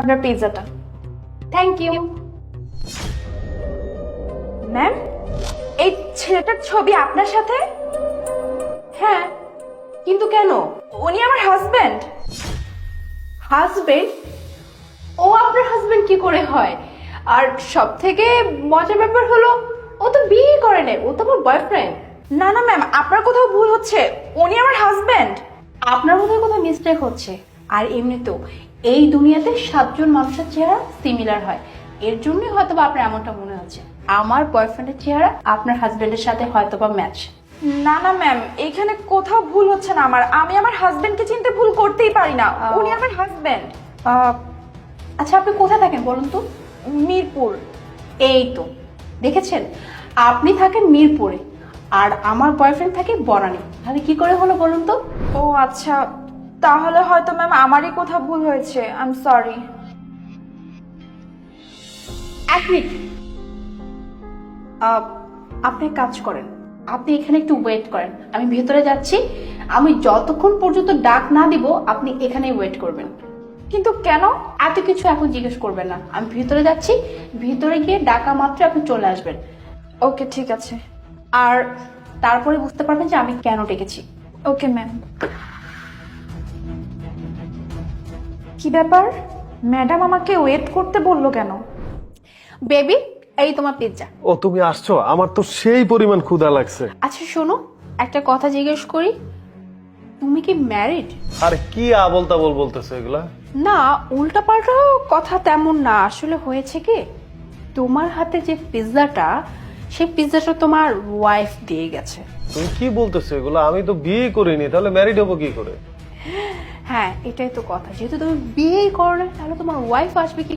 আপনার পিৎজাটা। Thank you. Ma'am, এই ছেলেটার ছবি আপনার সাথে? হ্যাঁ, কিন্তু কেন? উনি আমার হাজবেন্ড। হাজবেন্ড? ও আপনার হাজবেন্ড কি করে হয়? আর সব থেকে মজার ব্যাপার হলো ও তো বিয়ে করে নাই, ও তো আমার বয়ফ্রেন্ড। না না ম্যাম, আপনার কোথাও ভুল হচ্ছে, উনি আমার হাজবেন্ড। আপনার মধ্যে কোথাও মিস্টেক হচ্ছে। আর এমনিতেও এই দুনিয়াতে 7জন মানুষের চেহারা সিমিলার হয়, এর জন্যই হয়তোবা আপনার এমনটা মনে হচ্ছে। আমার বয়ফ্রেন্ডের চেহারা আপনার হাজবেন্ডের সাথে হয়তোবা ম্যাচ। না না ম্যাম, এখানে কোথাও ভুল হচ্ছে না আমার। আমি আমার হাজবেন্ডকে চিনতে ভুল করতেই পারি না, উনি আমার হাজবেন্ড। আচ্ছা, আপনি কোথায় থাকেন বলুন তো? মিরপুর। এই তো দেখেছেন, আপনি থাকেন মিরপুরে আর আমার বয়ফ্রেন্ড থাকে বনানী, তাহলে কি করে হলো বলুন তো? ও আচ্ছা, তাহলে হয়তো ম্যাম আমারই কোথাও ভুল হয়েছে, আই এম সরি। এক মিনিট, আপনি এক কাজ করেন, আপনি এখানে একটু ওয়েট করেন, আমি ভেতরে যাচ্ছি। আমি যতক্ষণ পর্যন্ত ডাক না দিব আপনি এখানেই ওয়েট করবেন। কিন্তু কেন? এত কিছু এখন জিজ্ঞেস করবেন না, আমি ভিতরে যাচ্ছি, ভিতরে গিয়ে ডাকা মাত্র আপনি চলে আসবেন। ওকে ঠিক আছে। আর তারপরে বুঝতে পারবেন যে আমি কেন ডেকেছি। Okay ma'am. কি ব্যাপার, ম্যাডাম আমাকে ওয়েট করতে বললো কেন? বেবি, এই তোমার পিৎজা। ও তুমি আসছো? আমার তো সেই পরিমাণ ক্ষুধা লাগছে। আচ্ছা শোনো, একটা কথা জিজ্ঞেস করি, তুমি কি ম্যারিড? আরে কি আবল তাবল বলতেছো এগুলা? না, উল্টাপাল্টা কথা তেমন না, আসলে হয়েছে কি, তোমার হাতে যে পিৎজাটা, সেই পিৎজাটা তোমার ওয়াইফ দিয়ে গেছে। তুমি কি বলতেছো এগুলা? আমি তো বিয়ে করিনি, তাহলে ম্যারিড হবো কি করে? হ্যাঁ, এটাই তো কথা, যেহেতু তুমি বিয়েই করো না তাহলে তোমার ওয়াইফ আসবে কি